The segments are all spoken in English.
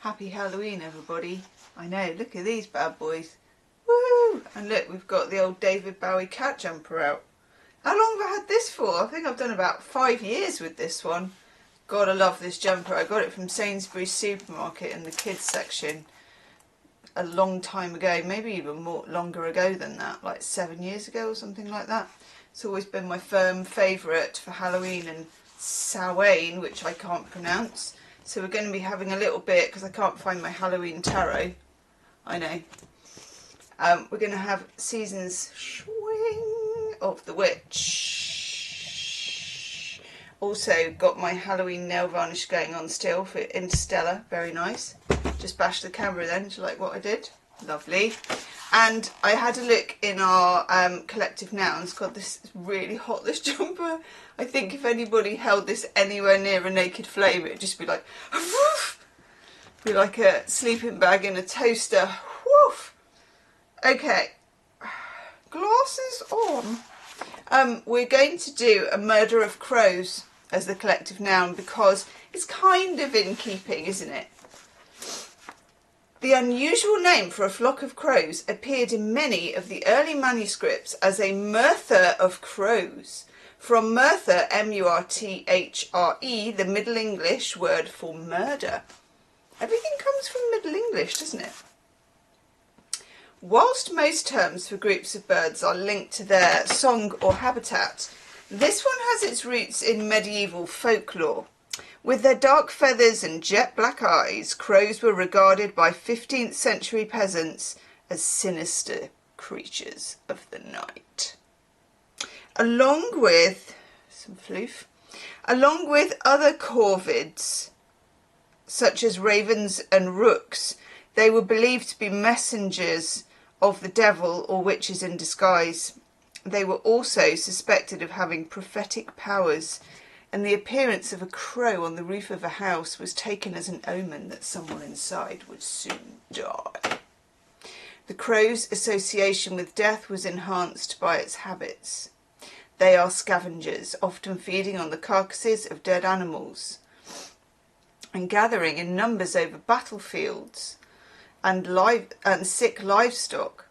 Happy Halloween, everybody. I know, look at these bad boys. Woo! And look, we've got the old David Bowie cat jumper out. How long have I had this for? I think I've done about 5 years with this one. God, I love this jumper. I got it from Sainsbury's supermarket in the kids section a long time ago, maybe even longer ago than that, like 7 years ago or something like that. It's always been my firm favourite for Halloween and Samhain, which I can't pronounce. So we're going to be having a little bit, because I can't find my Halloween tarot. I know. We're going to have Seasons Swing of the Witch. Also got my Halloween nail varnish going on still for Interstellar. Very nice. Just bashed the camera then. Do you like what I did? Lovely. And I had a look in our collective nouns. God, this is really hot, this jumper. I think if anybody held this anywhere near a naked flame, it would just be like, woof! Be like a sleeping bag in a toaster. Woof! Okay. Glasses on. We're going to do a murder of crows as the collective noun because it's kind of in keeping, isn't it? The unusual name for a flock of crows appeared in many of the early manuscripts as a murther of crows. From murther, M-U-R-T-H-R-E, the Middle English word for murder. Everything comes from Middle English, doesn't it? Whilst most terms for groups of birds are linked to their song or habitat, this one has its roots in medieval folklore. With their dark feathers and jet black eyes, crows were regarded by 15th century peasants as sinister creatures of the night. Along with other corvids, such as ravens and rooks, they were believed to be messengers of the devil or witches in disguise. They were also suspected of having prophetic powers, and the appearance of a crow on the roof of a house was taken as an omen that someone inside would soon die. The crow's association with death was enhanced by its habits. They are scavengers, often feeding on the carcasses of dead animals and gathering in numbers over battlefields and sick livestock.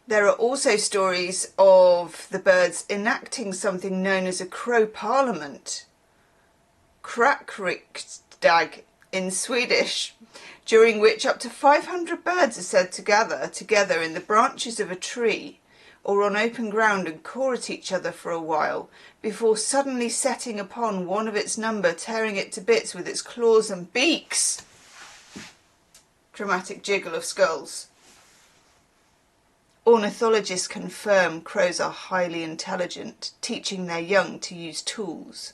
There are also stories of the birds enacting something known as a crow parliament, krakriksdag in Swedish, during which up to 500 birds are said to gather together in the branches of a tree or on open ground and caw at each other for a while before suddenly setting upon one of its number, tearing it to bits with its claws and beaks. Dramatic jiggle of skulls. Ornithologists confirm crows are highly intelligent, teaching their young to use tools,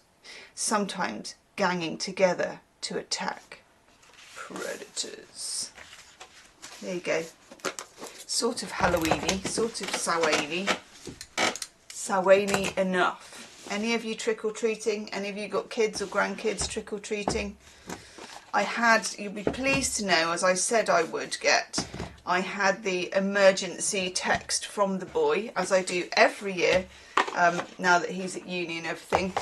sometimes ganging together to attack predators. There you go. Sort of Halloweeny, sort of Samhainy. Samhainy enough. Any of you trick-or-treating? Any of you got kids or grandkids trick-or-treating? You'll be pleased to know, as I said I would get, I had the emergency text from the boy, as I do every year, now that he's at uni and everything.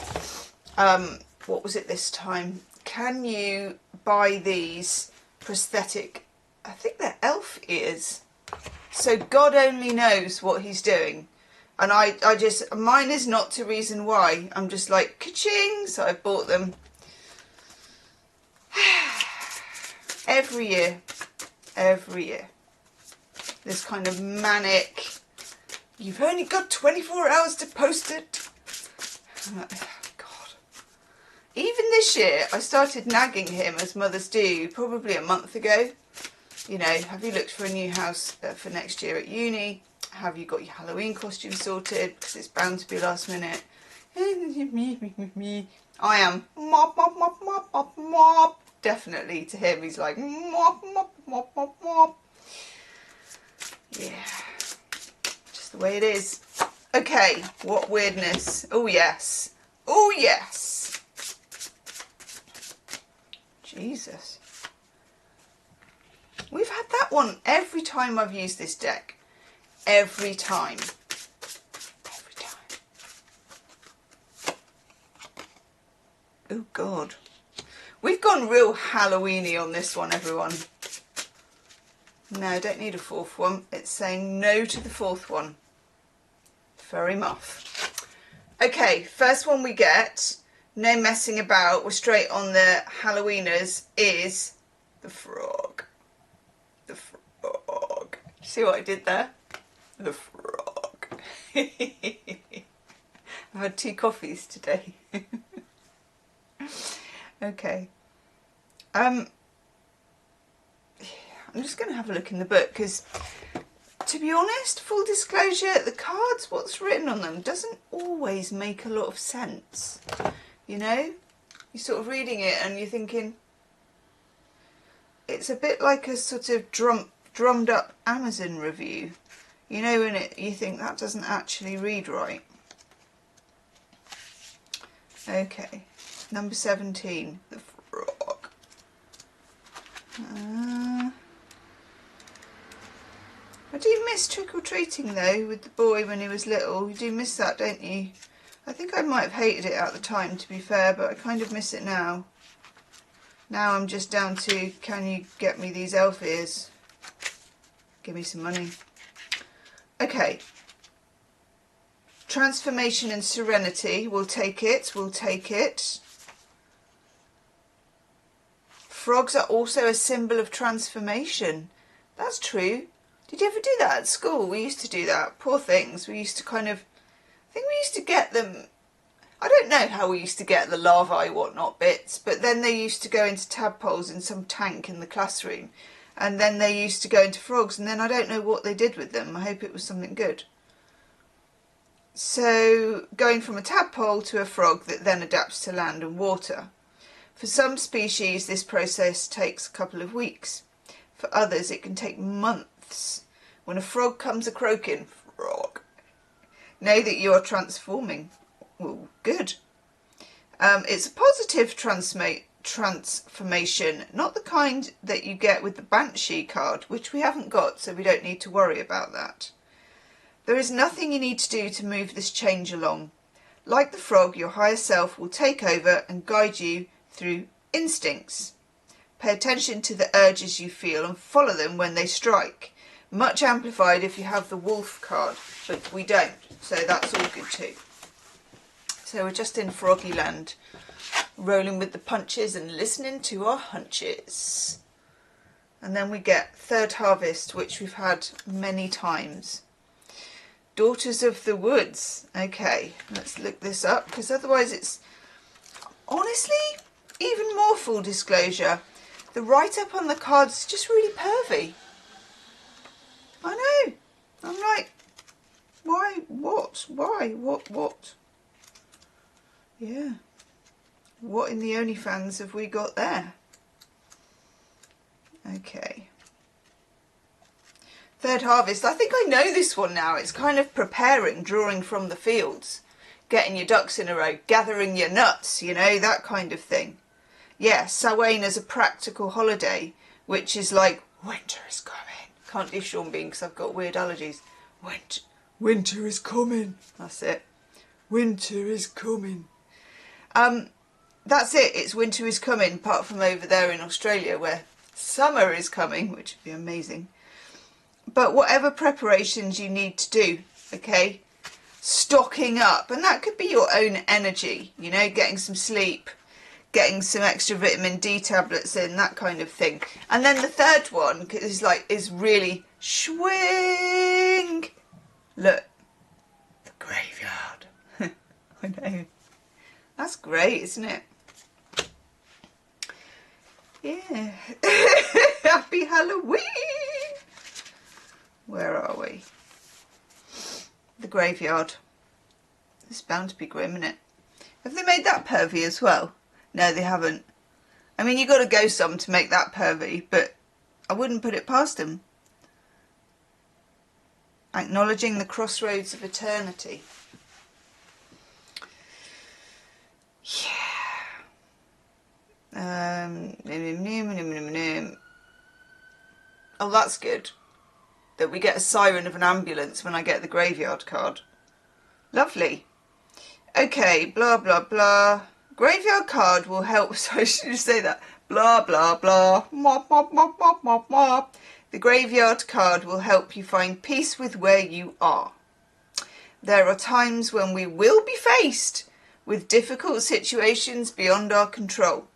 What was it this time? Can you buy these prosthetic, I think they're elf ears? So God only knows what he's doing. And I just, mine is not to reason why. I'm just like, ka-ching! So I bought them. Every year. This kind of manic, you've only got 24 hours to post it. I'm like, oh God. Even this year, I started nagging him, as mothers do, probably a month ago. You know, have you looked for a new house for next year at uni? Have you got your Halloween costume sorted? Because it's bound to be last minute. I am mop, mop, mop, mop, mop, mop. Definitely to him, he's like mop, mop, mop, mop, mop. Yeah, just the way it is. Okay, what weirdness. Oh yes. Oh yes. Jesus. We've had that one every time I've used this deck. Every time. Every time. Oh God. We've gone real Halloween-y on this one, everyone. No, don't need a fourth one. It's saying no to the fourth one. Very muff. Okay, first one we get, no messing about, we're straight on the Halloweeners, is the frog. The frog. See what I did there? The frog. I've had 2 coffees today. Okay. I'm just going to have a look in the book because, to be honest, full disclosure, the cards, what's written on them, doesn't always make a lot of sense. You know? You're sort of reading it and you're thinking, it's a bit like a sort of drummed up Amazon review. You know, when you think that doesn't actually read right. Okay, number 17, the frog. I do miss trick-or-treating though with the boy when he was little. You do miss that, don't you? I think I might have hated it at the time, to be fair, but I kind of miss it now. Now I'm just down to, can you get me these elf ears? Give me some money. Okay. Transformation and serenity. We'll take it. We'll take it. Frogs are also a symbol of transformation. That's true. Did you ever do that at school? We used to do that. Poor things. We used to kind of, I think we used to get them, I don't know how we used to get the larvae whatnot bits, but then they used to go into tadpoles in some tank in the classroom, and then they used to go into frogs, and then I don't know what they did with them. I hope it was something good. So going from a tadpole to a frog that then adapts to land and water. For some species this process takes a couple of weeks. For others it can take months. When a frog comes a croaking, frog, know that you are transforming. Well, good. It's a positive transformation, not the kind that you get with the Banshee card, which we haven't got, so we don't need to worry about that. There is nothing you need to do to move this change along. Like the frog, your higher self will take over and guide you through instincts. Pay attention to the urges you feel and follow them when they strike. Much amplified if you have the wolf card, but we don't, so that's all good too. So we're just in Froggy Land, rolling with the punches and listening to our hunches. And then we get Third Harvest, which we've had many times. Daughters of the Woods. Okay, let's look this up, because otherwise it's, honestly, even more full disclosure, the write-up on the cards is just really pervy. I know. I'm like, why, what, why, what? Yeah. What in the OnlyFans have we got there? Okay. Third Harvest. I think I know this one now. It's kind of preparing, drawing from the fields, getting your ducks in a row, gathering your nuts, you know, that kind of thing. Yeah, Samhain as a practical holiday, which is like, winter is coming. Can't do Sean Bean because I've got weird allergies. Winter is coming. That's it. Winter is coming. That's it. It's winter is coming, apart from over there in Australia where summer is coming, which would be amazing. But whatever preparations you need to do, okay, stocking up, and that could be your own energy, you know, getting some sleep, getting some extra vitamin D tablets in, that kind of thing. And then the third one is really swing. Look, the graveyard. I know. That's great, isn't it? Yeah. Happy Halloween. Where are we? The graveyard. It's bound to be grim, isn't it? Have they made that pervy as well? No, they haven't. I mean, you got to go some to make that pervy, but I wouldn't put it past them. Acknowledging the crossroads of eternity. Yeah. Oh, that's good. That we get a siren of an ambulance when I get the graveyard card. Lovely. Okay, blah, blah, blah. Graveyard card will help, so I should say that, blah, blah, blah, mop, mop, mop, mop, mop, mop. The graveyard card will help you find peace with where you are. There are times when we will be faced with difficult situations beyond our control.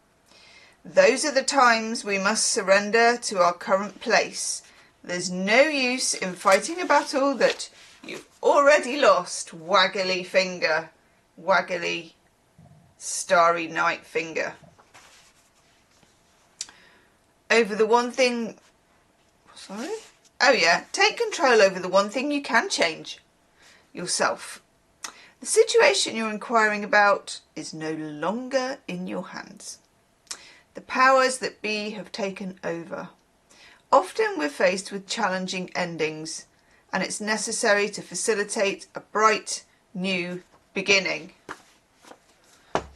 Those are the times we must surrender to our current place. There's no use in fighting a battle that you've already lost. Waggly finger. Waggly starry night finger. Over the one thing... Sorry? Oh yeah. Take control over the one thing you can change. Yourself. The situation you're inquiring about is no longer in your hands. The powers that be have taken over. Often we're faced with challenging endings, and it's necessary to facilitate a bright new beginning.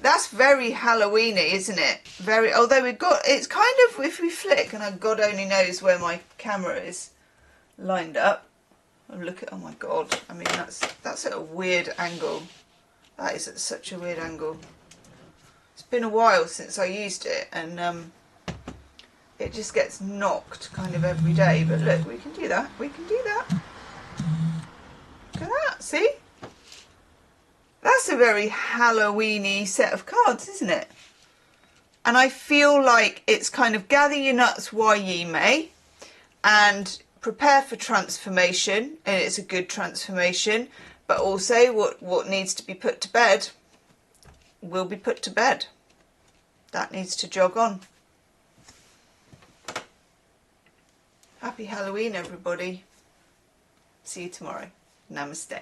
That's very Halloweeny, isn't it? Very. Although we've got, it's kind of, if we flick, and God only knows where my camera is lined up. Look at, oh my God, I mean that's at a weird angle. That is at such a weird angle. It's been a while since I used it, and it just gets knocked kind of every day. But look, we can do that, we can do that. Look at that, see? That's a very Halloweeny set of cards, isn't it? And I feel like it's kind of gather your nuts while ye may, and prepare for transformation, and it's a good transformation, but also what needs to be put to bed will be put to bed. That needs to jog on. Happy Halloween, everybody. See you tomorrow. Namaste.